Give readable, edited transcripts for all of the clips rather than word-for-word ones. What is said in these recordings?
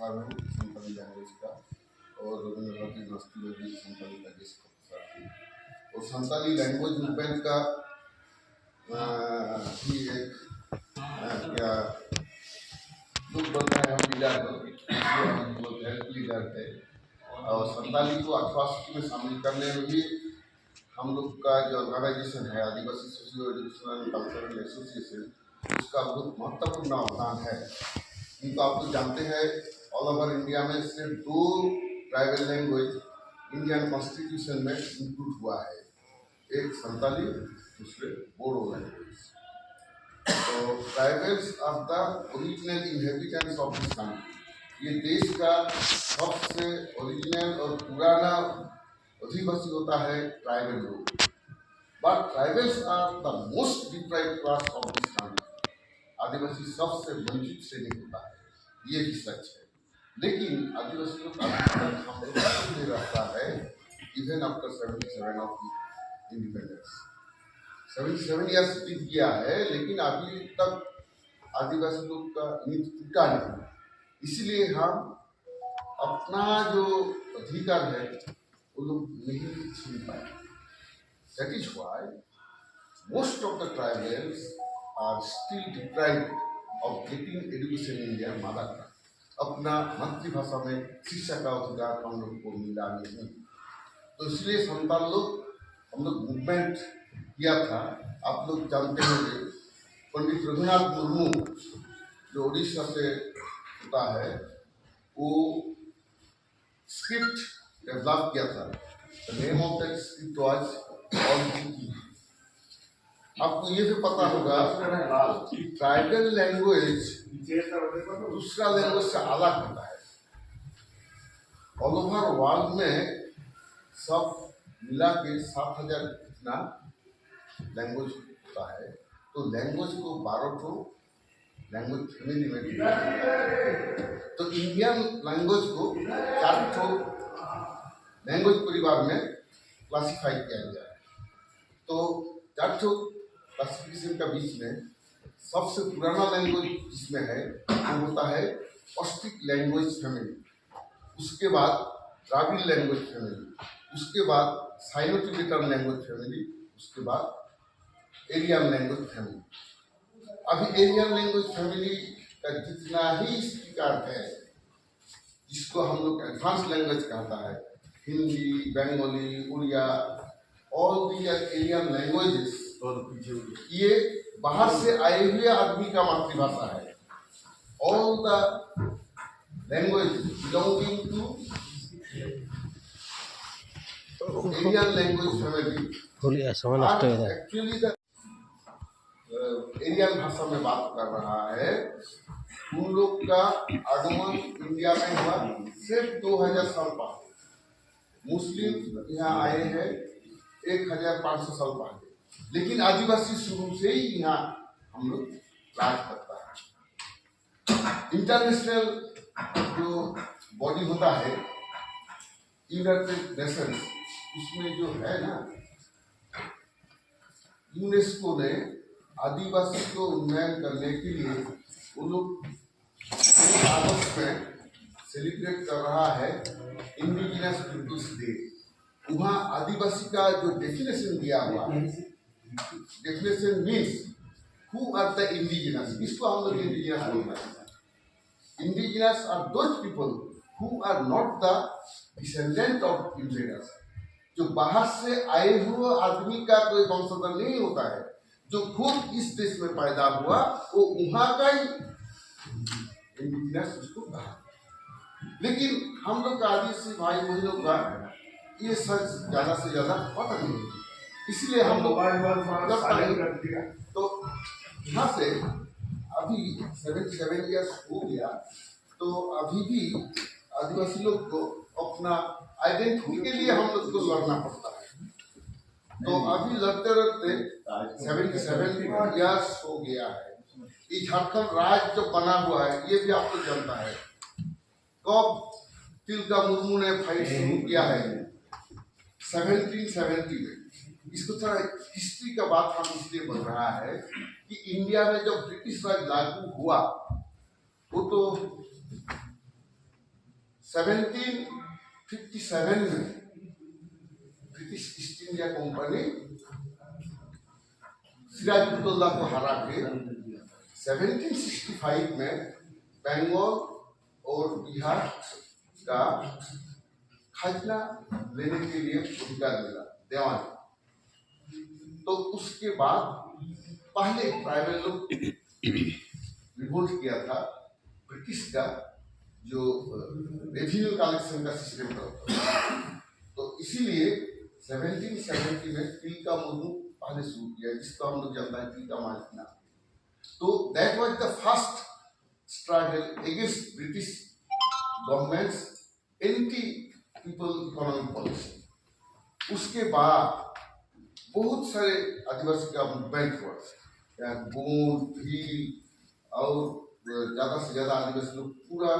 प्रसार है संताली लैंग्वेज का, और रविंद्रनाथ यूनिवर्सिटी में भी संताली लैंग्वेज का प्रसार है। और संताली लैंग्वेज मूवमेंट का भी एक क्या लोग बन रहे हैं, हम लीडर हेल्प लीडर थे, और संताली को अथॉरिटी में शामिल करने में भी हम लोग का जो ऑर्गेनाइजेशन है Adivasi socio educational cultural association, उसका बहुत महत्वपूर्ण अवदान है। क्योंकि आप लोग जानते हैं ऑल ओवर इंडिया में सिर्फ 2 ट्राइबल लैंग्वेज इंडियन कॉन्स्टिट्यूशन में इंक्लूड हुआ है, एक संताली, दूसरे बोडो लैंग्वेज। तो tribals are the original inhabitants of this country. ये देश का सबसे ओरिजिनल और पुराना अधिवासी होता है ट्राइबल लोग। But tribals are the most deprived class of this country. आदिवासी सबसे वंचित श्रेणी होता है, ये भी सच है। लेकिन आदिवासियों का हम लोग रहता है even after 77 of independence. 77 years बीत गया है, लेकिन अभी तक आदिवासी लोग का नींद टूटा नहीं। इसलिए हम अपना जो अधिकार है वो लोग नहीं छीन पाए। That is why most of the tribals are still deprived of getting education in their mother tongue. अपना मातृभाषा में शिक्षा का अधिकार हम लोग को मिला नहीं। तो इसलिए संताल लोग हम लोग मूवमेंट किया था। आप लोग जानते होंगे पंडित रघुनाथ मुर्मू जो उड़ीसा से होता है, वो स्क्रिप्ट डेवलप किया था। The name of that script was all की। आपको ये भी पता होगा कि ट्राइबल लैंग्वेज दूसरा लैंग्वेज से अलग होता है। ऑल ओवर वर्ल्ड में सब मिला के 7000 इतना लैंग्वेज होता है। तो लैंग्वेज को 12 ठो लैंग्वेज फैमिली में दिया है। तो इंडियन लैंग्वेज को 4 ठो लैंग्वेज परिवार में क्लासिफाई किया गया है। तो 4 ठो क्लासिफिकेशन का बीच में सबसे पुराना लैंग्वेज जिसमें है वो होता है ऑस्ट्रिक लैंग्वेज फैमिली, उसके बाद द्राविड़ लैंग्वेज फैमिली, उसके बाद साइनो-टिबेटन लैंग्वेज फैमिली, उसके बाद एरियन लैंग्वेज फैमिली। अभी एरियन लैंग्वेज फैमिली का जितना ही स्पीकर है, जिसको हम लोग एडवांस लैंग्वेज कहता है, Hindi, Bengali, Oriya, all these Aryan languages, ये बाहर से आए हुए आदमी का मातृभाषा है। All the language belonging to Aryan language family actually the Aryan भाषा में बात कर रहा है। उन लोग का आगमन इंडिया में हुआ सिर्फ 2000 साल पहले। मुस्लिम यहाँ आए हैं 1500 साल पहले, लेकिन आदिवासी शुरू से ही यहाँ हम लोग राज करता है। इंटरनेशनल जो बॉडी होता है यूनाइटेड नेशंस, उसमें जो है ना, यूनेस्को ने आदिवासी को उन्नयन करने के लिए वो लोग अगस्त में सेलिब्रेट कर रहा है इंडिजिनस पीपुल्स डे। वहाँ आदिवासी का जो डेफिनेशन दिया हुआ है, definition means who are the indigenous, इसको हम लोग इंडिजिनस बोलते हैं। Indigenous are those people who are not the descendant of indigenous. जो बाहर से आए हुए आदमी का कोई वंशधर नहीं होता है, जो खुद इस देश में पैदा हुआ वो वहाँ का ही इंडिजिनस उसको कहा। लेकिन हम लोग का आदिवासी भाई बहनों का ये सच ज्यादा से ज्यादा पता नहीं, इसलिए हम लोग तो यहाँ से अभी 77 ईयर्स हो गया, तो अभी भी आदिवासी लोग को अपना आइडेंटिटी के लिए हम लोग को लड़ना पड़ता है। तो अभी लड़ते लड़ते 77 ईयर्स हो गया है। ये झारखंड राज्य जो बना हुआ है ये भी आपको जानता है। कब तिलका मुर्मू ने फाइट शुरू किया है? 1770 में। इसको थोड़ा हिस्ट्री का बात हम इसलिए बन रहा है कि इंडिया में जब ब्रिटिश राज लागू हुआ वो तो 1757 में British East India Company Sirajuddaula को हरा के 1765 में बंगाल और बिहार का खजना लेने के लिए अधिकार मिला देवान। तो उसके बाद पहले ट्राइबल लोग रिवोल्ट किया था ब्रिटिश का जो रेवेन्यू कलेक्शन का सिस्टम था। तो इसीलिए 1770 में तिलका मुर्मू पहले शुरू किया, जिसको हम लोग जानते हैं तिलका मांझी। तो that was the first struggle against British governments anti people economic policy. उसके बाद बहुत सारे आदिवासी का मूवमेंट हुआ, गोंड, भील और ज़्यादा से ज़्यादा आदिवासी लोग पूरा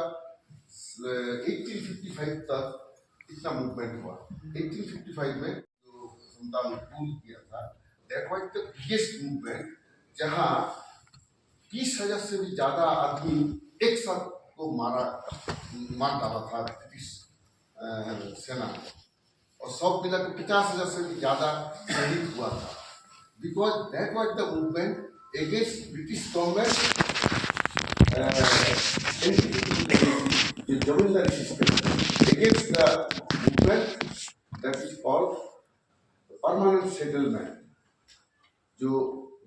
1855 तक इतना मूवमेंट हुआ। 1855 में जो संताल रूल किया था, that was the biggest movement, जहाँ 20,000 से भी ज़्यादा आदमी एक साथ को मार डाला था ब्रिटिश सेना, और सब मिला के 50,000 से भी ज़्यादा शहीद हुआ था। Because that was the movement against British government zamindari system, against the movement that is called permanent settlement, जो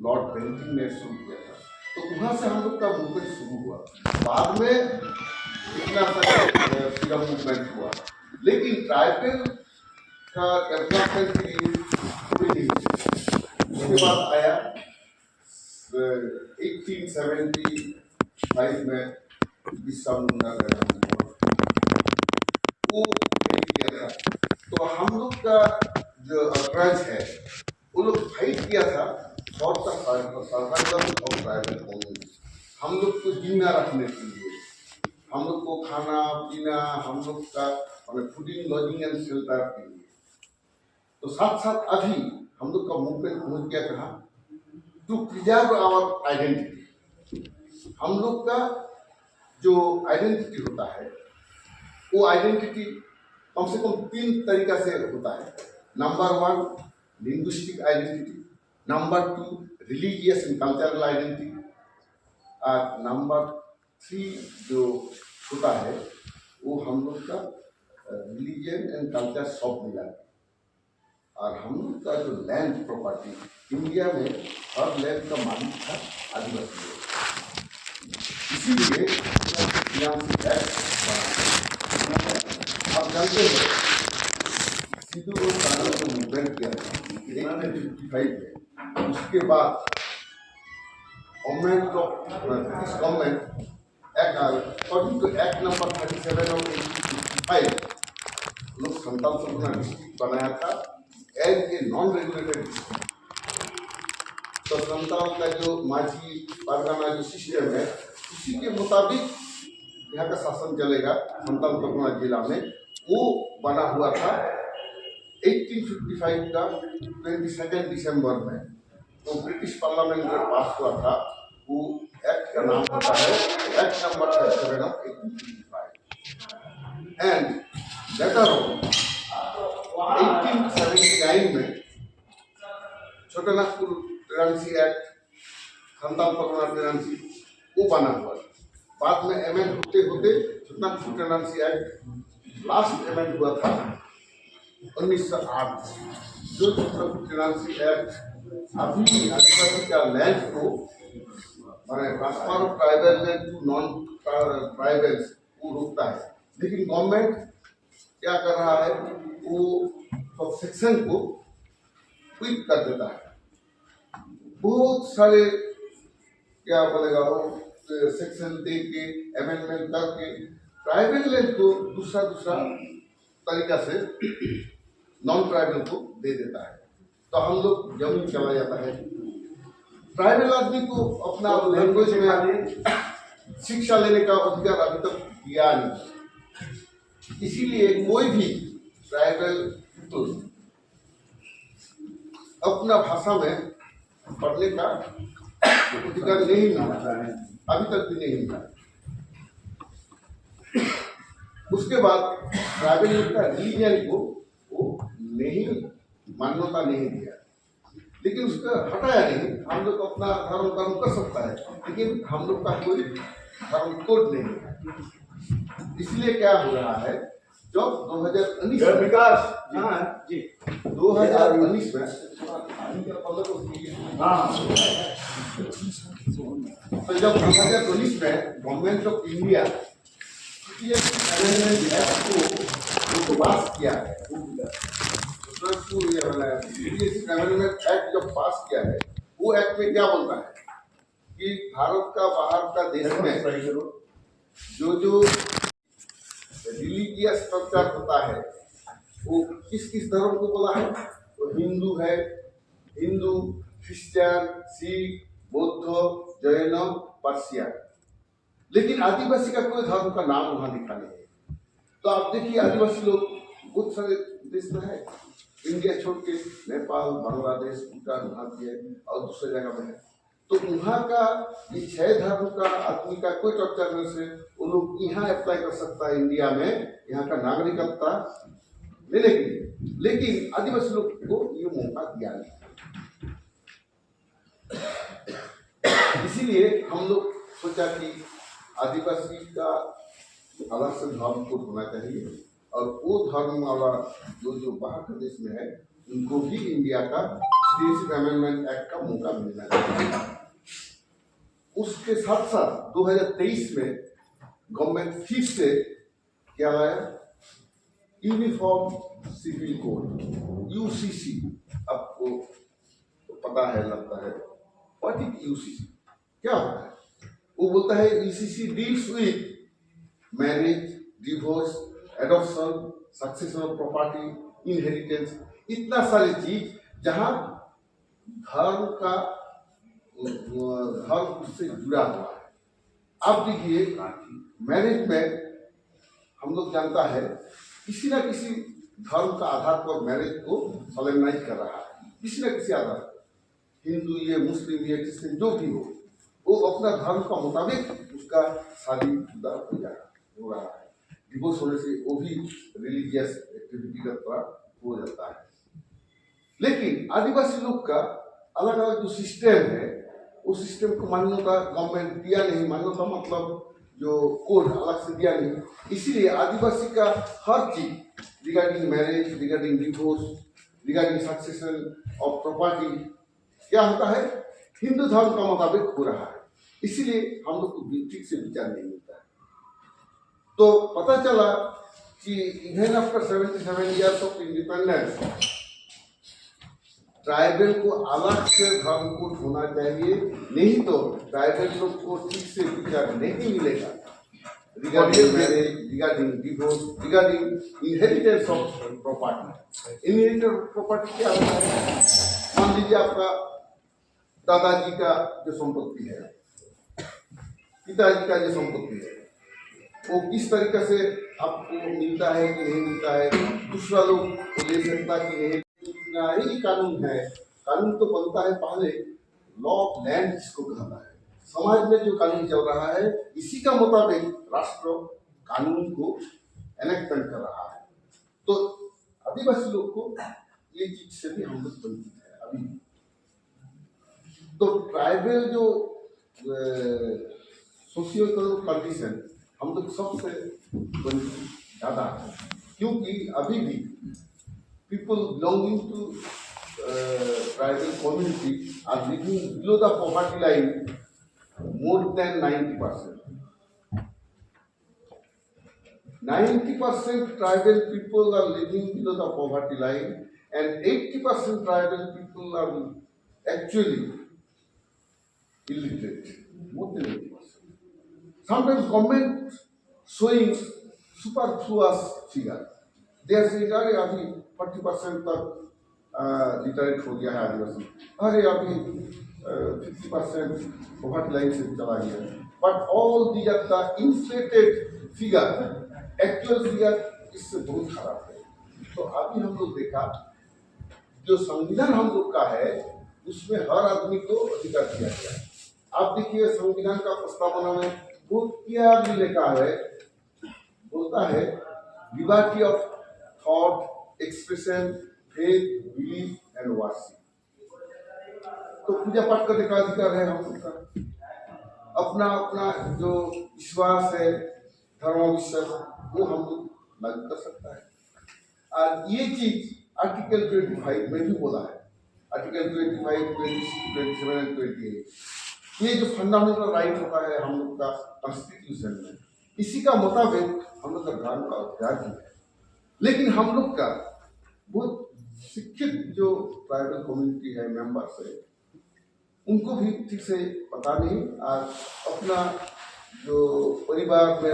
लॉर्ड बेंटिंग ने शुरू किया था। तो वहाँ से हम लोग का मूवमेंट शुरू हुआ। बाद में इतना सारा फ्रीडम मूवमेंट हुआ, लेकिन ट्राइबल का डेवलपमेंट के लिए कोई नहीं। उसके बाद आया 1875 में बिरसा मुंडा का जन्म हुआ, वो किया था। तो हम लोग का जो अपराध है वो लोग फाइट किया था और हम लोग को जिंदा रखने के लिए, हम लोग को खाना पीना, हम लोग का फूडिंग, लॉजिंग एंड शेल्टर के लिए। तो साथ साथ अभी हम लोग का मूवमेंट पहुंच गया कहाँ, टू प्रिजर्व आवर आइडेंटिटी। हम लोग का जो आइडेंटिटी होता है, वो आइडेंटिटी कम से कम 3 तरीका से होता है। Number 1 linguistic identity, number 2 religious and cultural identity, और नंबर 3 जो होता है वो हम लोग का रिलीजन एंड कल्चर सब मिला। और हम लोग का जो लैंड प्रॉपर्टी, इंडिया में हर लैंड का मालिक था आदिवासी लोग। इसीलिए आप जानते हैं सिद्धू को मूवमेंट किया था 1855 में। उसके बाद government of British government according to act number 37 of 1855 लोग संताल सपना डिस्ट्रिक्ट बनाया था as a non regulated district. तो संताल का जो माझी परगना जो सिस्टम है, उसी के मुताबिक यहाँ का शासन चलेगा। संताल सपना जिला में वो बना हुआ था 1855 का 22 दिसंबर में। तो ब्रिटिश पार्लियामेंट में पास हुआ था। वो एक्ट का नाम होता है act number 37 of 1855। And later on 1879 में Chotanagpur tenancy act, Santal Pargana tenancy वो बना हुआ। बाद में एमेंड होते होते Chotanagpur tenancy act last amend हुआ था 1908। जो छोटानागपुर टेनेंसी एक्ट अभी आदिवासी का लैंड को transfer of tribal land to non tribals को रोकता है, लेकिन गवर्नमेंट क्या कर रहा है, वो सेक्शन को क्विक कर देता है। बहुत सारे क्या बोलेगा वो सेक्शन दे के अमेंडमेंट करके ट्राइबल लैंड को दूसरा तरीका से नॉन ट्राइबल को दे देता है। तो हम लोग जमीन चला जाता है। ट्राइबल आदमी को अपना लैंग्वेज में शिक्षा लेने का अधिकार अभी तक दिया नहीं। इसीलिए कोई भी ट्राइबल पीपल अपना भाषा में पढ़ने का अधिकार नहीं मिला, अभी तक भी नहीं मिला। उसके बाद ट्राइबल लोग का रिलीजन को वो नहीं मान्यता नहीं दिया, लेकिन उसका हटाया नहीं। हम लोग अपना धर्म कर्म कर सकता है, लेकिन हम लोग का कोई धर्म कोड नहीं है। इसलिए क्या हो रहा है, जब 2019 विकास जी 2019 में तो जब 2019 में गवर्नमेंट ऑफ इंडिया को पास किया है, एक्ट जब पास किया है, वो एक्ट में क्या बोलता है कि भारत का बाहर का देश में जो रिलीजियस स्ट्रक्चर होता है वो किस किस धर्म को बोला है, तो हिंदू है, हिंदू, क्रिश्चियन, सिख, बौद्ध, जैन, पारसिया। लेकिन आदिवासी का कोई धर्म का नाम वहां लिखा नहीं है। तो आप देखिए आदिवासी लोग बहुत सारे देश में है, इंडिया छोड़ के नेपाल, बांग्लादेश, भूटान, भारतीय और दूसरे जगह में है। तो वहाँ का ये 6 धर्म का आदमी का कोई चर्चा करने से वो लोग यहाँ अप्लाई कर सकता है इंडिया में, यहाँ का नागरिकता लेने के लिए। लेकिन आदिवासी लोग को ये मौका दिया नहीं। इसीलिए हम लोग सोचा कि आदिवासी का अलग से धर्म कोड होना चाहिए और वो धर्म वाला जो बाहर के देश में है उनको भी इंडिया का सिटीजनशिप अमेंडमेंट एक्ट का मौका मिलना चाहिए। उसके साथ साथ 2023 में गवर्नमेंट फिर से क्या लाया, यूनिफॉर्म सिविल कोड यूसीसी। आपको पता है लगता है व्हाट इज यूसीसी, क्या होता है? वो बोलता है UCC deals with marriage, divorce, adoption, succession of property, inheritance, इतना सारी चीज जहां धर्म का धर्म उससे जुड़ा हुआ है। आप देखिए मैरिज में हम लोग जानता है किसी ना किसी धर्म का आधार पर मैरिज को सोलेमनाइज कर रहा है, किसी ना किसी आधार पर, हिंदू ये, मुस्लिम ये, क्रिश्चियन जो भी हो, वो अपना धर्म का मुताबिक उसका शादी शुदा हो रहा है। डिवोर्स होने से वो भी रिलीजियस एक्टिविटी का थोड़ा हो जाता है। लेकिन आदिवासी लोग का अलग अलग जो सिस्टम है उस सिस्टम को मान्यता गवर्नमेंट दिया नहीं। मान्यता मतलब जो कोड अलग से दिया नहीं। इसीलिए आदिवासी का हर चीज regarding marriage, regarding divorce, regarding succession of property क्या होता है, हिंदू धर्म का मुताबिक हो रहा है। इसीलिए हम लोग को ठीक से विचार नहीं मिलता है। तो पता चला कि even after 77 years of independence tribal को अलग से धर्म कोड होना चाहिए, नहीं तो ट्राइबल लोग को ठीक से विचार नहीं मिलेगा regarding marriage, regarding divorce, regarding inheritance of property. Inheritance property क्या होता है? मान लीजिए आपका दादाजी का जो संपत्ति है, पिताजी का जो संपत्ति है, वो किस तरीके से आपको मिलता है कि नहीं मिलता है, दूसरा लोग वो ले सकता कि नहीं। ही कानून है, कानून तो बनता है पहले लॉ ऑफ लैंड जिसको कहता है। समाज में जो कानून चल रहा है इसी का मुताबिक राष्ट्र कानून को एनेक्टमेंट कर रहा है। तो आदिवासी लोग को ये चीज से भी हम लोग वंचित है अभी। तो ट्राइबल जो सोशियो इकोनॉमिक कंडीशन हम लोग सबसे वंचित ज्यादा है, क्योंकि अभी भी people belonging to tribal community are living below the poverty line more than 90%. 90% tribal people are living below the poverty line and 80% tribal people are actually illiterate. More than 80%. Sometimes government showing superfluous figure. They are saying, अरे अभी 40% तक literate हो गया है आदिवासी, अरे अभी 50% poverty line से चला गया। But all these are the inflated figure, actual figure इससे बहुत खराब है। तो अभी हम लोग देखा जो संविधान हम लोग का है उसमें हर आदमी को अधिकार दिया गया। आप देखिए संविधान का प्रस्तावना में बहुत क्लियरली लिखा है, बहुत होता है liberty of thought, expression, faith, belief and worship. तो पूजा पाठ करने का अधिकार है हम लोग का, अपना अपना जो विश्वास है, धर्म विश्वास, वो हम लोग लागू कर सकता है। और ये चीज आर्टिकल 25 में भी बोला है, आर्टिकल 25, 26, 27 एंड 28। ये जो फंडामेंटल राइट होता है हम लोग का कॉन्स्टिट्यूशन में, इसी का मुताबिक हम लोग का धर्म का अधिकार भी है। लेकिन हम लोग का बहुत शिक्षित जो ट्राइबल कम्युनिटी है, मेंबर्स है, उनको भी ठीक से पता नहीं, और अपना जो परिवार में,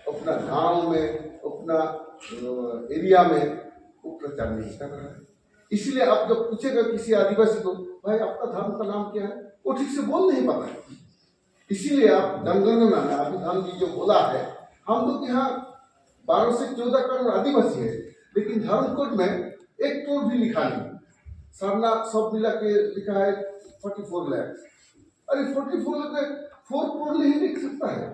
अपना गांव में, अपना एरिया में वो प्रचार नहीं कर रहा है। इसलिए आप जब पूछेगा किसी आदिवासी को, भाई आपका धर्म का नाम क्या है, वो ठीक से बोल नहीं पाता है। इसीलिए आप जनगणना में अभिधान जी जो बोला है, हम लोग यहाँ 12 से 14 करोड़ आदिवासी है, लेकिन धर्म कोड में एक करोड़ भी लिखा नहीं। सरना सब मिला के लिखा है 44 लाख। अरे 44 लाख 4 करोड़ नहीं लिख सकता है।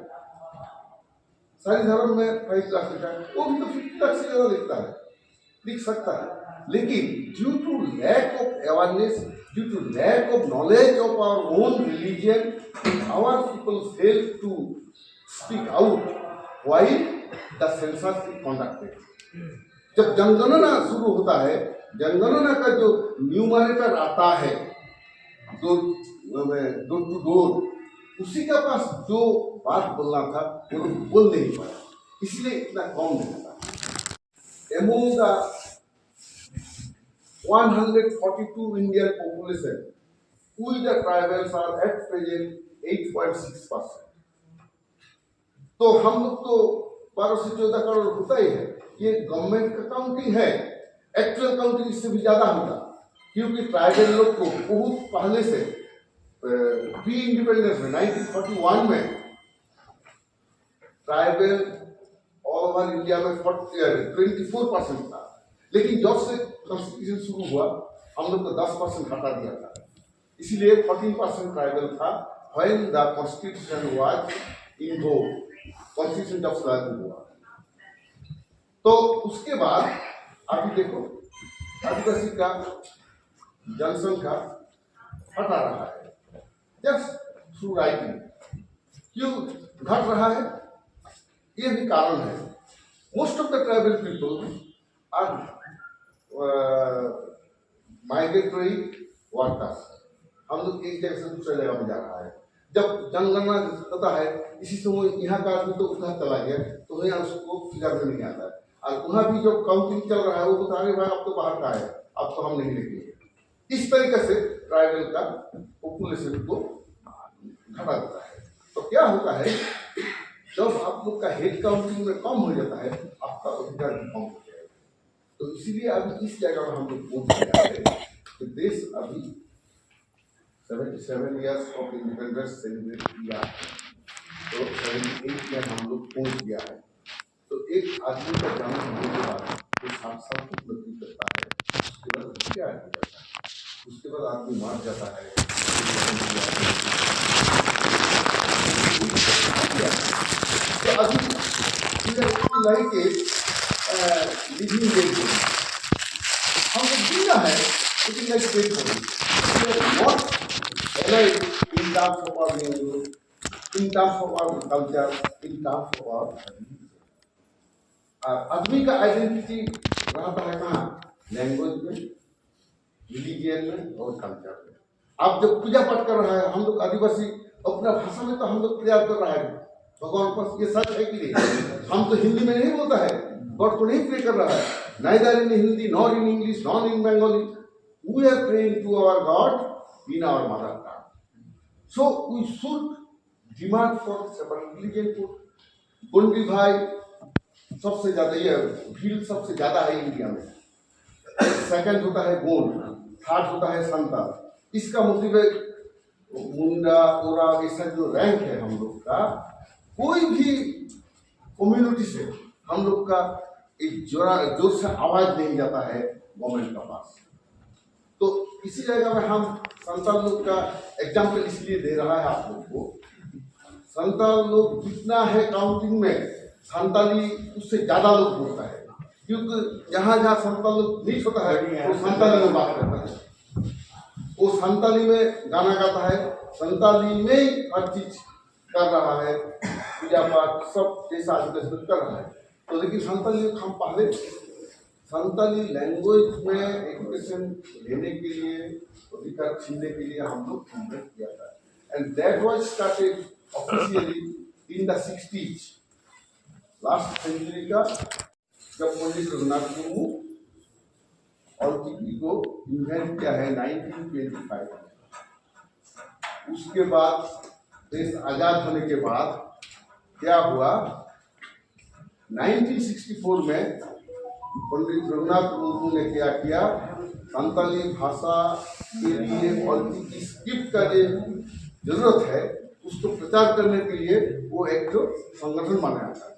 सारी धर्म में 5 लाख लिखा है, वो भी तो 50 लाख से ज्यादा लिखता है, लिख सकता है। लेकिन due to lack of awareness, due to lack of knowledge of our own religion, our people fail to speak out while the census is conducted. जब जनगणना शुरू होता है, जनगणना का जो न्यूमरेटर आता है डोर टू डोर, उसी के पास जो बात बोलना था वो बोल नहीं पाया, इसलिए इतना कम नहीं था। Among the 142 Indian population, we the tribals are at present 8.6%। तो हम लोग तो 12 से 14 करोड़ होता ही है, ये गवर्नमेंट का काउंटिंग है, एक्चुअल काउंटिंग इससे भी ज्यादा होगा, क्योंकि ट्राइबल लोग को बहुत पहले से प्री इंडिपेंडेंस में 1941 में ट्राइबल ऑल ओवर इंडिया में 24% था, लेकिन जब से कॉन्स्टिट्यूशन शुरू हुआ हम लोग को 10% हटा दिया था, इसीलिए 14% ट्राइबल था। When the constitution was invoked, constitution जब से लागू हुआ, तो उसके बाद अभी देखो आदिवासी का जनसंख्या हटा रहा है, जस्ट थ्रू राइटिंग। क्यों घट रहा है? ये भी कारण है। Most of the tribal people are migratory workers. हम लोग एक जगह से दूसरे जगह में जा रहा है। जब जनगणना होता है, इसी समय यहाँ का आदमी तो उधर चला गया, तो यहाँ उसको फिगर में नहीं आता है, और वहाँ भी जो काउंटिंग चल रहा है वो बता रहे भाई आप तो बाहर का है, अब तो हम नहीं लिखेंगे। इस तरीके से ट्राइबल का पॉपुलेशन को घटा देता है। तो क्या होता है, जब आप लोग का हेड काउंटिंग में कम हो जाता है, आपका अधिकार भी कम हो जाएगा। तो इसीलिए अभी इस जगह में हम लोग पहुंच गया है कि देश अभी 77 इयर्स ऑफ इंडिपेंडेंस सेलिब्रेट किया है, तो 78 में हम लोग पहुंच गया है। तो एक आदमी का जन्म होने के बाद वो 7 साल तक नौकरी करता है, उसके बाद क्या जाता है, उसके बाद आदमी मार जाता है। तो अभी लाइक लिविंग डेड, हम लोग जीना है लेकिन like dead body, not alive in terms of our language, in terms of our culture, in terms of our religion। आदमी का आइडेंटिटी रहता है कहाँ? लैंग्वेज में, रिलीजियन में और कल्चर में। आप जब पूजा पाठ कर रहा है, हम लोग आदिवासी अपना भाषा में तो हम लोग प्रयास कर रहा है भगवान पर, ये सच है कि नहीं? हम तो हिंदी में नहीं बोलता है, गॉड को नहीं प्रे कर रहा है, neither in Hindi nor in English nor in Bengali, we are praying to our God in our mother tongue. So we should demand for separate religion को। गोंडी भाई सबसे ज्यादा, ये भीड़ सबसे ज्यादा है इंडिया में। सेकंड होता है गोंड, थर्ड होता है संताल। इसका मतलब है मुंडा ओरा, ऐसा जो रैंक है हम लोग का, कोई भी कम्युनिटी से हम लोग का एक जोर से आवाज नहीं जाता है गवर्नमेंट का पास। तो इसी जगह में हम संताल लोग का एग्जाम्पल इसलिए दे रहा है आप लोग को। संताल लोग कितना है काउंटिंग में, संताली उससे ज्यादा लोग बोलता है, क्योंकि जहाँ जहाँ संताल लोग मिक्स होता है वो संताली में बात करता है, वो संताली में गाना गाता है, संताली में ही हर चीज कर रहा है, पूजा पाठ सब जैसा आदिवासी कर रहा है। तो लेकिन संताली हम पहले संताली लैंग्वेज में एजुकेशन लेने के लिए, अधिकार छीनने के लिए हम लोग कॉन्फ्रेंस किया था, and that was started officially in the 60s, last century का, जब पंडित रघुनाथ मुर्मू ऑलचिकी को इन्वेंट किया है 1925 में। उसके बाद देश आजाद होने के बाद क्या हुआ, 1964 में पंडित रघुनाथ मुर्मू ने क्या किया, संताली भाषा के लिए ऑलचिकी स्क्रिप्ट का जो जरूरत है उसको प्रचार करने के लिए वो एक जो संगठन बनाया था,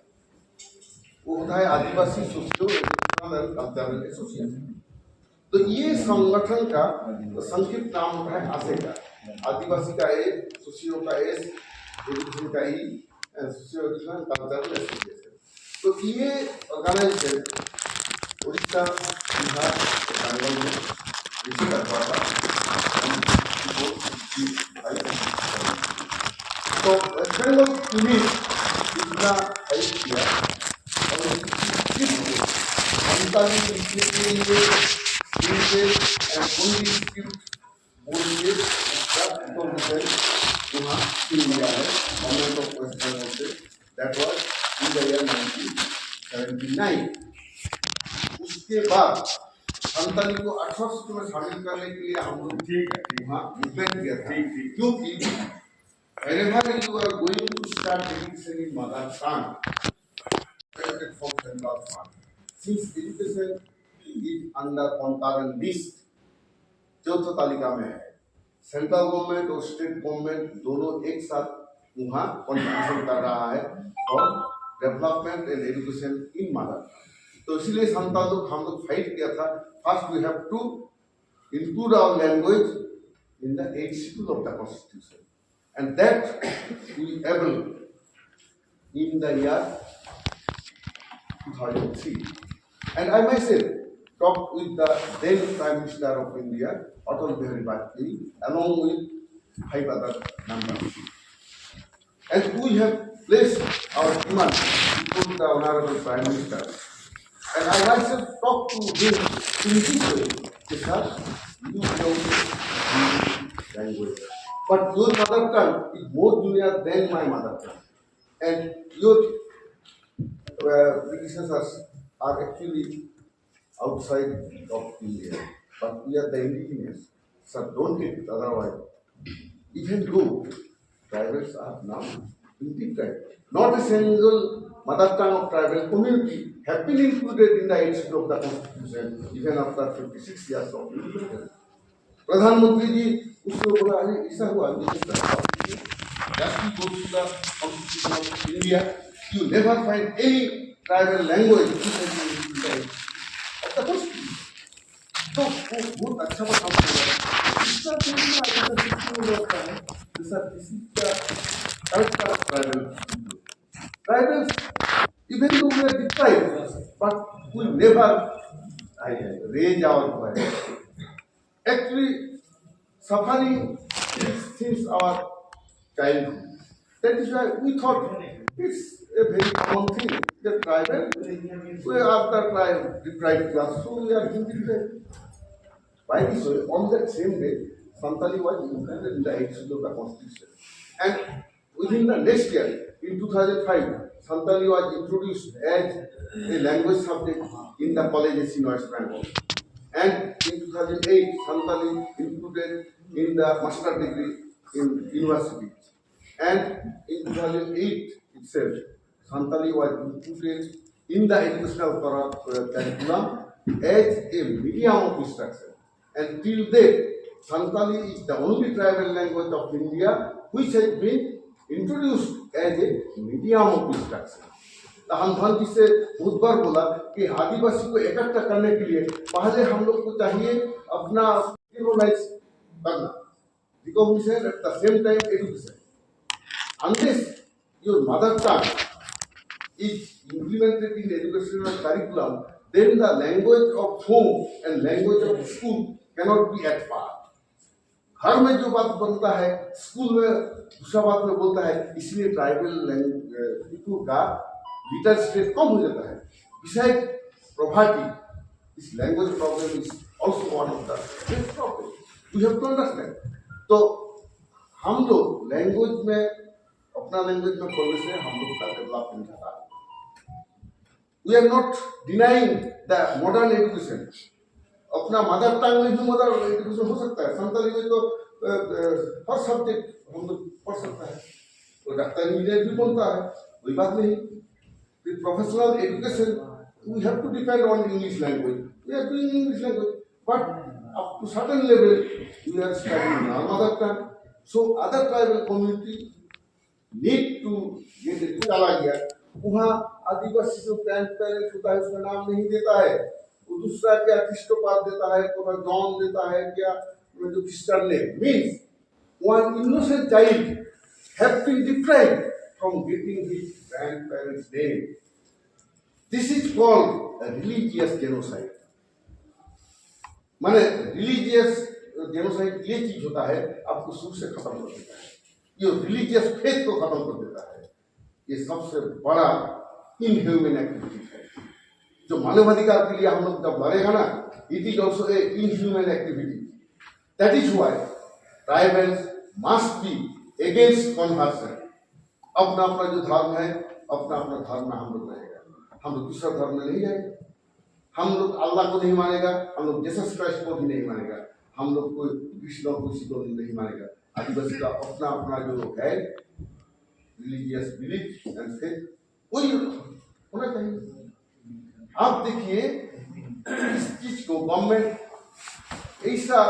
वो होता है Adivasi socio educational and cultural association. तो ये संगठन का संक्षिप्त नाम होता है आसेका, आदिवासी का ए, सोशियो का एस, एजुकेशन का ई, सोशियो एजुकेशनल कल्चरल एसोसिएशन। तो ये ऑर्गेनाइजेशन उड़ीसा, बिहार, बंगाल में रिजिस्टर हुआ था। तो वेस्ट बंगाल पुलिस इतना हेल्प किया और संताली लिखने के लिए बोलिए वहाँ इंडिया है, गवर्नमेंट ऑफ वेस्ट बंगाल से, that was in the year 1979। उसके बाद संताली को 1800 में शामिल करने के लिए हम लोग वहाँ मूवमेंट किया था, क्योंकि whenever you are going to start education in mother tongue, from central fund, since education is under concurrent list, चौथा तालिका में है, सेंट्रल गवर्नमेंट और स्टेट गवर्नमेंट दोनों एक साथ वहाँ कंट्रीब्यूशन कर रहा है और development and education in mother. तो इसलिए संताल लोग हम लोग फाइट किया था, first we have to include our language in the 8th schedule of the constitution, and that we able in the year 2003. And I myself talked with the then Prime Minister of India, Atal Bihari Vajpayee, along with 5 other members. And we have placed our demand before the Honorable Prime Minister. And I myself talked to him in this way, sir, you know language, but your mother tongue is more junior than my mother tongue. And your predecessors are actually outside of India, but we are the indigenous. So don't get it otherwise. Even though tribals are now integrated, not a single mother tongue of tribal community have been included in the 8th schedule of the constitution, even after 56 years of independence. प्रधानमंत्री जी उसको बोला, ऐसा हुआ India, you never find any tribal language तो वो बहुत अच्छा काम tribals, even though we are deprived, but we never raise our voice. Actually, suffering since our childhood. That is why we thought it's a very common thing. The tribal, we are the tribe, deprived class, so we are deprived. By this way, on that same day, Santali was included in the 8th schedule of the constitution. And within the next year, in 2005, Santali was introduced as a language subject in the colleges in West Bengal. And in 2008, Santali included in the master degree in university. And in 2008 itself, Santali was included in the educational curriculum as a medium of instruction. And till date, Santali is the only tribal language of India which has been introduced as a medium of instruction. तो हम जी से बहुत बार बोला कि आदिवासी को इकट्ठा करने के लिए पहले हम लोग को चाहिए अपना रिकॉग्नाइज करना, recognition at the same time education. Unless your mother tongue is implemented in educational curriculum, then the language of home and language of school cannot be at par. घर में जो बात बनता है स्कूल में दूसरा बात में बोलता है, इसलिए ट्राइबल पीपल का लिटरेसी रेट कम हो जाता है. Besides poverty, this language problem is also one of the big problem. We have to understand. तो हम लोग लैंग्वेज में अपना लैंग्वेज में पढ़ने से हम लोग का डेवलपमेंट होता है. We are not denying the modern education. अपना मदर टंग में भी मदर एजुकेशन हो सकता है. संताली में तो हर सब्जेक्ट हम लोग पढ़ सकता है. तो डॉक्टर इंजीनियर भी बनता है, कोई बात नहीं. With professional education, we have to depend on English language. We are doing English language, but up to certain level, we are studying our mother tongue. So other tribal community need to get it. चला गया वहाँ आदिवासी जो grand parents होता है उसका नाम नहीं देता है, वो दूसरा क्या क्रिस्टोपाल देता है, तो जॉन देता है, क्या जो क्रिस्टन ने means one innocent child have been deprived from getting his grandparents' name. This is called a religious genocide. माने religious genocide ये चीज होता है आपको शुरू से खत्म कर देता है, ये religious faith को खत्म कर देता है. ये सबसे बड़ा inhuman activity है. जो मानवाधिकार के लिए हम लोग जब लड़ेगा ना, it is also a inhuman activity. That is why tribals must be against conversion. अपना अपना जो धर्म है, अपना अपना धर्म में हम लोग रहेगा. हम लोग दूसरा धर्म में नहीं जाएंगे. हम लोग अल्लाह को नहीं मानेगा, हम लोग जीसस क्राइस्ट को भी नहीं मानेगा, हम लोग कोई कृष्ण को किसी को नहीं मानेगा. आदिवासी का अपना अपना जो है रिलीजियस बिलीफ एंड फेथ वही होना चाहिए. आप देखिए इस चीज को गवर्नमेंट ऐसा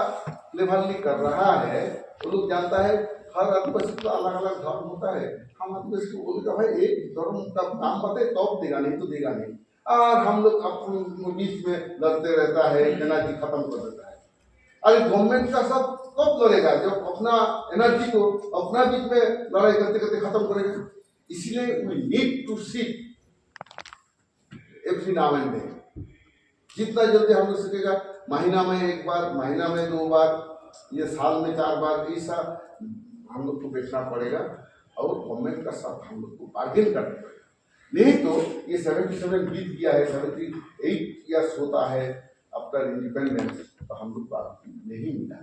लेवल कर रहा है, वो लोग जानता है हर आदिवासी का अलग अलग धर्म होता है. हम आदिवासी को बोलेगा भाई एक धर्म का नाम बताए तो देगा, नहीं तो देगा नहीं. और हम लोग अपने बीच में लड़ते रहता है, एनर्जी खत्म कर देता है. अरे गवर्नमेंट का सब कब लड़ेगा जब अपना एनर्जी को अपना बीच में लड़ाई करते करते खत्म करेगा. इसलिए we need to sit every now and then. जितना जल्दी हम लोग सकेगा, महीना में एक बार, महीना में 2 बार, ये साल में 4 बार, ऐसा हम लोग को बैठना पड़ेगा और गवर्नमेंट का साथ हम लोग को बार्गेन करना पड़ेगा. नहीं तो ये 77 बीत गया है, 78 ईयर्स होता है आफ्टर इंडिपेंडेंस, तो हम लोग को नहीं मिला.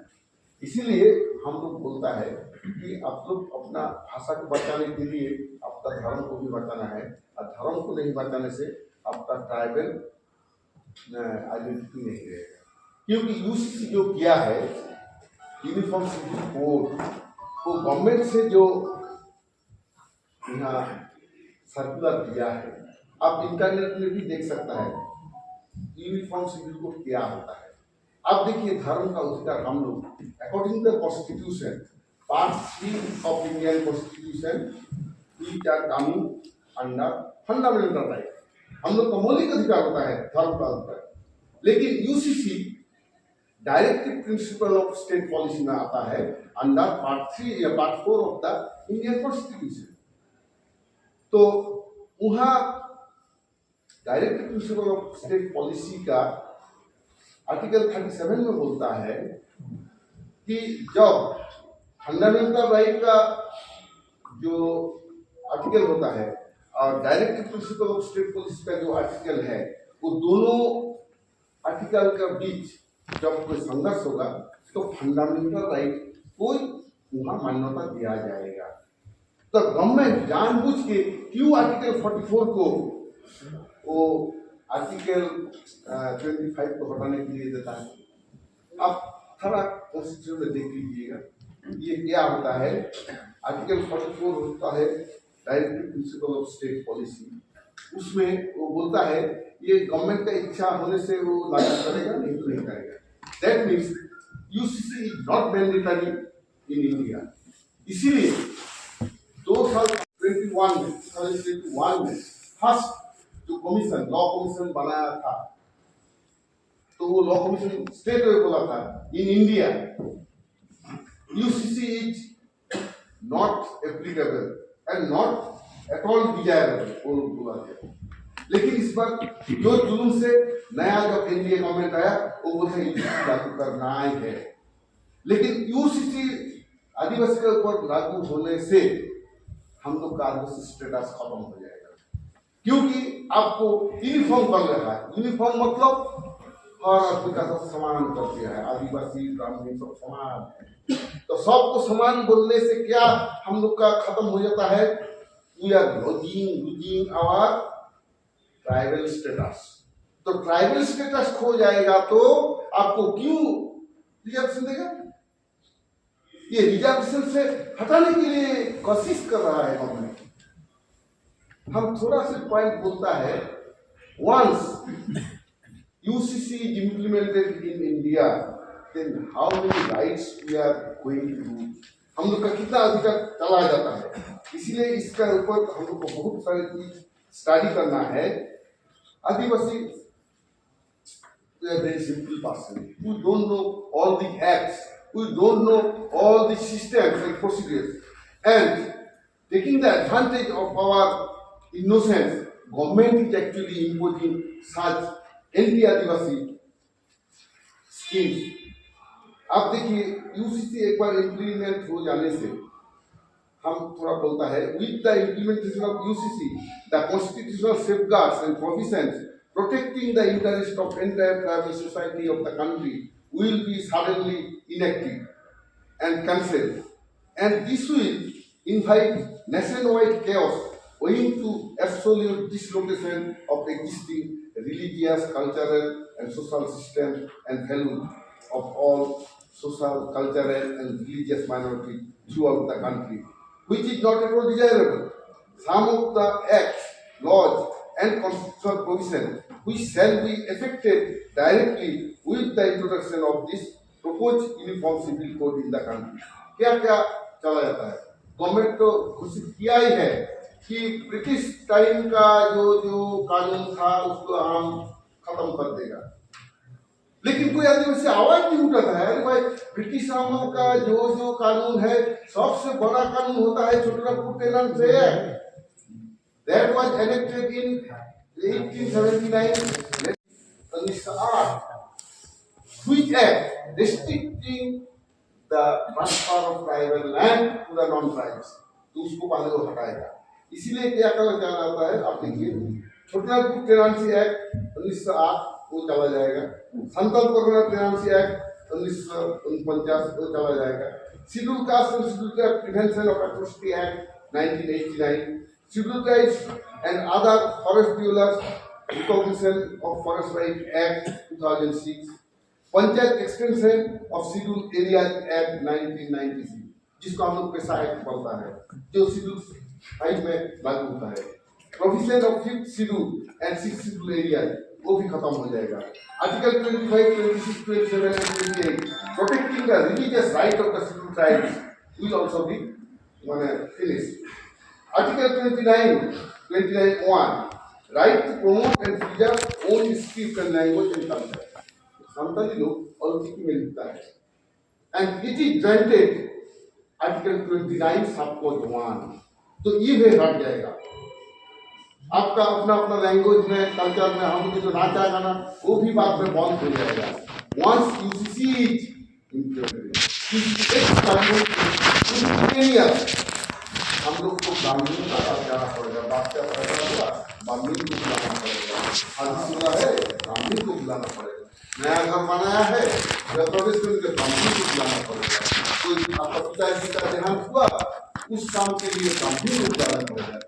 इसीलिए हम लोग बोलता है कि आप लोग अपना भाषा को बचाने के लिए आपका धर्म को भी बचाना है, और धर्म को नहीं बचाने से आपका ट्राइबल आइडेंटिटी नहीं रहेगा. क्योंकि यूसीसी जो किया है यूनिफॉर्म सिविल कोड, वो गवर्नमेंट से जो यहाँ सर्कुलर दिया है, आप इंटरनेट में भी देख सकता है यूनिफॉर्म सिविल कोड क्या होता है. आप देखिए धर्म का अधिकार हम लोग according to the constitution part 3 of Indian constitution we are coming under fundamental right. हम लोग का मौलिक अधिकार होता है धर्म का अधिकार. लेकिन UCC directive principle of state policy में आता है अंडर पार्ट 3 या part 4 of the Indian constitution. तो वहाँ directive principle of state policy का आर्टिकल 37 में बोलता है कि जब फंडामेंटल राइट का जो आर्टिकल होता है और directive principle of state policy का जो आर्टिकल है, वो दोनों आर्टिकल के बीच जब कोई संघर्ष होगा तो फंडामेंटल राइट को वहाँ मान्यता दिया जाएगा. तो गवर्नमेंट जानबूझ के क्यों आर्टिकल 44 को वो आर्टिकल 25 को हटाने के लिए देता है. आप थोड़ा कॉन्स्टिट्यूशन में देख लीजिएगा ये क्या होता है. आर्टिकल 44 होता है directive principle of state policy. उसमें वो बोलता है ये गवर्नमेंट का इच्छा होने से वो लागू करेगा, नहीं तो नहीं करेगा. That means UCC is not mandatory in India. इसीलिए 2021 में फर्स्ट जो कमीशन लॉ कमीशन बनाया था, तो वो लॉ कमीशन स्टेट में बोला था in India UCC is not applicable and not at all desirable वो लोग बोला गया। लेकिन इस बार जो जुलूम से नया जब एनडीए गवर्नमेंट आया वो बोलते हैं यूसीसी लागू करना ही है। लेकिन यूसीसी आदिवासी के ऊपर लागू होने से हम लोग का आदिवासी स्टेटस खत्म हो जाएगा, क्योंकि आपको यूनिफॉर्म कर रहा है। यूनिफॉर्म मतलब हर आदमी का सब समान कर दिया है, आदिवासी ब्राह्मण सब समान है। तो सबको समान बोलने से क्या हम लोग का खत्म हो जाता है, we are losing our tribal status. तो ट्राइबल स्टेटस खो जाएगा तो आपको क्यों रिजर्वेशन देगा? ये रिजर्वेशन से हटाने के लिए कोशिश कर रहा है गवर्नमेंट। हम थोड़ा सा पॉइंट बोलता है, once UCC is implemented in India, then how many rights we are going to lose? हम लोग का कितना अधिकार चला जाता है। इसलिए इसका ऊपर हम लोग को बहुत सारी चीज स्टडी करना है। आदिवासी very simple person who don't know all the acts, who don't know all the systems and procedures, and taking the advantage of our innocence, government is actually imposing such anti Adivasi schemes. आप देखिए UCC एक बार implement हो जाने से हम थोड़ा बोलता है, with the implementation of UCC the constitutional safeguards and provisions protecting the interest of entire tribal society of the country will be suddenly inactive and cancelled, and this will invite nationwide chaos owing to absolute dislocation of existing religious, cultural, and social systems and value of all social, cultural, and religious minorities throughout the country, which is not at all desirable. Some of the acts, laws, and constitutional provisions which shall be affected directly with the introduction of this proposed uniform civil code in the country. क्या क्या चला जाता है? Government तो घोषित किया ही है कि ब्रिटिश टाइम का जो कानून था उसको हम खत्म कर देगा, लेकिन कोई आदमी से आवाज नहीं उठाता है। अरे भाई, ब्रिटिश आमल का जो कानून है सबसे बड़ा कानून होता है Chotanagpur tenants act, that was enacted in 1879, 1908, which act restricting the transfer of tribal land to the non-tribes, तो उसको पहले वो हटाएगा। इसीलिए क्या कहा जाता है, आप देखिए छोटानागपुर टेनेंसी एक्ट 1908 वो चला जाएगा, संथाल परगना टेनेंसी एक्ट 1949 वो चला जाएगा, schedule caste and schedule tribe prevention of atrocity act 1989, schedule tribes and other forest dealers recognition of forest right act 2006, panchayat extension of schedule area act 1996, जिसको हम लोग पेशा एक्ट बोलता है, जो शेड्यूल 5 में लागू होता है। Provision of 5th schedule and 6th schedule area वो भी खत्म हो जाएगा। Article 25, 26, 27 and 28 protecting the religious right of the schedule tribes will also be finish. Article 29(1) right to promote and preserve own script and language and culture, Santali लोग ऑलचिकी में लिखता है, and it is granted article 29 सबको 1, तो ये भी हट जाएगा। आपका अपना अपना लैंग्वेज में, कल्चर में हम जो नाचा गाना वो भी बाद में बंद हो जाएगा। वंस यूसीसी इज इम्प्लीमेंटेड, हम लोग को ब्राह्मण का जाना पड़ेगा, बात क्या पड़ेगा, ब्राह्मण को बुलाना पड़ेगा, शादी शुदा है ब्राह्मण को बुलाना पड़ेगा, नया घर बनाया है प्रवेश करके ब्राह्मण को बुलाना पड़ेगा, कोई आपका पिताजी का देहांत हुआ उस काम के लिए ब्राह्मण को बुलाना पड़ेगा।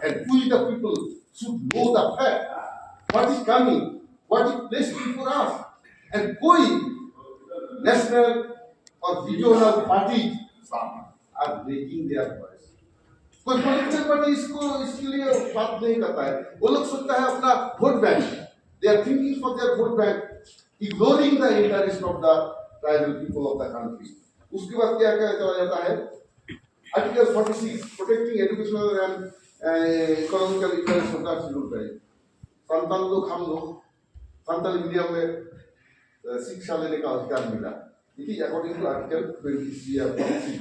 And we the people should know the fact what is coming, what is placed before us, and कोई national और regional parties are breaking their voice। कोई political party इसके लिए बात नहीं करता है, वो लोग सोचता है अपना vote bank, they are thinking for their vote bank, ignoring the interest of the tribal people of the country। उसके बाद क्या क्या चला जाता है, article 46 protecting educational and economical interest of the schedule tribe, संतान लोग हम लोग संतान मीडियम में शिक्षा लेने का अधिकार मिला, it is according to article 26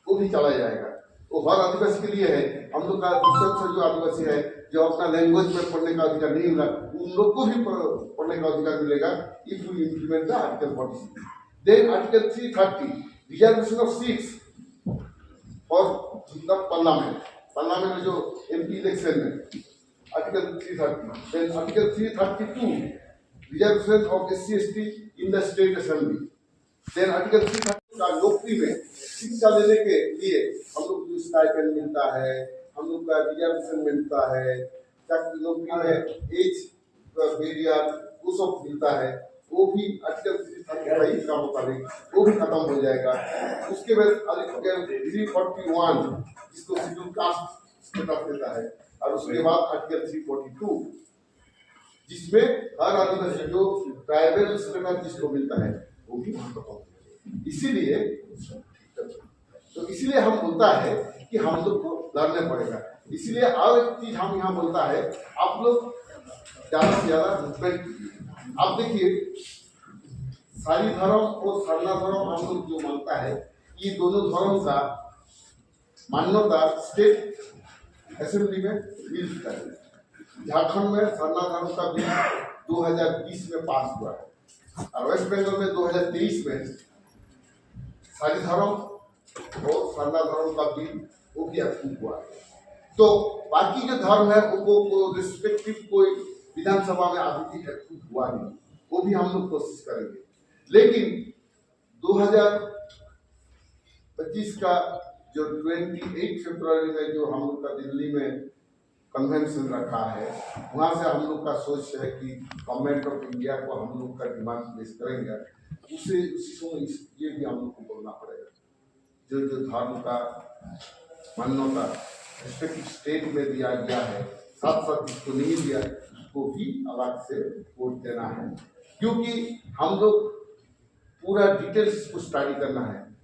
वो भी चला जाएगा। वो हर आदिवासी के लिए है। हम लोग का दूसरा जो आदिवासी है जो अपना लैंग्वेज में पढ़ने का अधिकार नहीं मिला, उन लोग को भी पढ़ने का अधिकार मिलेगा if we implement the article 46। Then article 330 reservation of seats for the parliament में जो एमपी इलेक्शन में article 330। Then article 332 reservation of SC/ST in the state assembly. Then article 330 का नौकरी में शिक्षा लेने के लिए हम लोग को स्टाइपेंड मिलता है, हम लोग का रिजर्वेशन मिलता है, चाकरी नौकरी में एज बैरियर वो सब मिलता है, वो भी आर्टिकल 330 का मुताबिक वो भी खत्म हो जाएगा। उसके बाद आर्टिकल 341 जिसको शेड्यूल कास्ट स्टेटस देता है, और उसके बाद आर्टिकल 342 जिसमें हर आदिवासी जो ट्राइबल स्टेटस जिसको मिलता है वो भी वहां खत्म। इसीलिए हम बोलता है कि हम लोग को लड़ना पड़ेगा। इसीलिए और एक चीज हम यहाँ बोलता है, आप लोग ज्यादा से ज्यादा मूवमेंट कीजिए। आप देखिए सारी धर्म और सरना धर्म हम लोग जो मानता है, ये दोनों धर्म का मान्यता स्टेट असेंबली में बिल है। झारखंड में सरना धर्म का बिल 2020 में पास हुआ है, और वेस्ट बंगाल में 2023 में सारी धर्म और सरना धर्म का बिल वो भी अप्रूव हुआ है। तो बाकी जो धर्म है वो रिस्पेक्टिव कोई विधानसभा में अभी भी अप्रूव हुआ नहीं, वो भी हम लोग कोशिश करेंगे। लेकिन 2025 का जो 28 फरवरी में जो हम लोग का दिल्ली में कन्वेंशन रखा है, वहाँ से हम लोग का सोच है कि गवर्नमेंट ऑफ इंडिया को हम लोग का डिमांड पेश करेंगे। उसी समय ये भी हम लोग को बोलना पड़ेगा, जो जो धर्म का मान्यता रिस्पेक्टिव स्टेट में दिया गया है, साथ साथ इसको नहीं दिया उसको भी अलग से वोट देना है। क्योंकि हम लोग पूरा डिटेल्स इसको स्टडी करना है।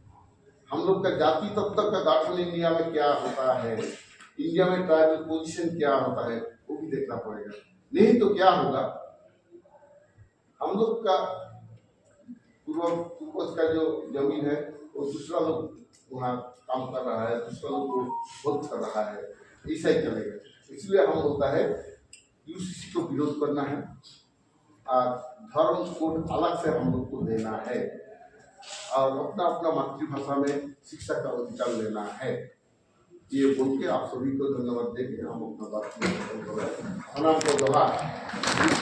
हम लोग का जाति तत्व का गठन इंडिया में क्या होता है, इंडिया में ट्राइबल पोजीशन क्या होता है, वो भी देखना पड़ेगा। नहीं तो क्या होगा, हम लोग का पूर्वज का जो जमीन है वो दूसरा लोग वहाँ काम कर रहा है, दूसरा लोग को वोट कर रहा है, ऐसा ही चलेगा। इसलिए हम होता है यूसीसी को विरोध करना है और धर्म कोड अलग से हम लोग को देना है और अपना अपना मातृभाषा में शिक्षा का अधिकार लेना है। ये बोल के आप सभी को धन्यवाद देके हम अपना बात को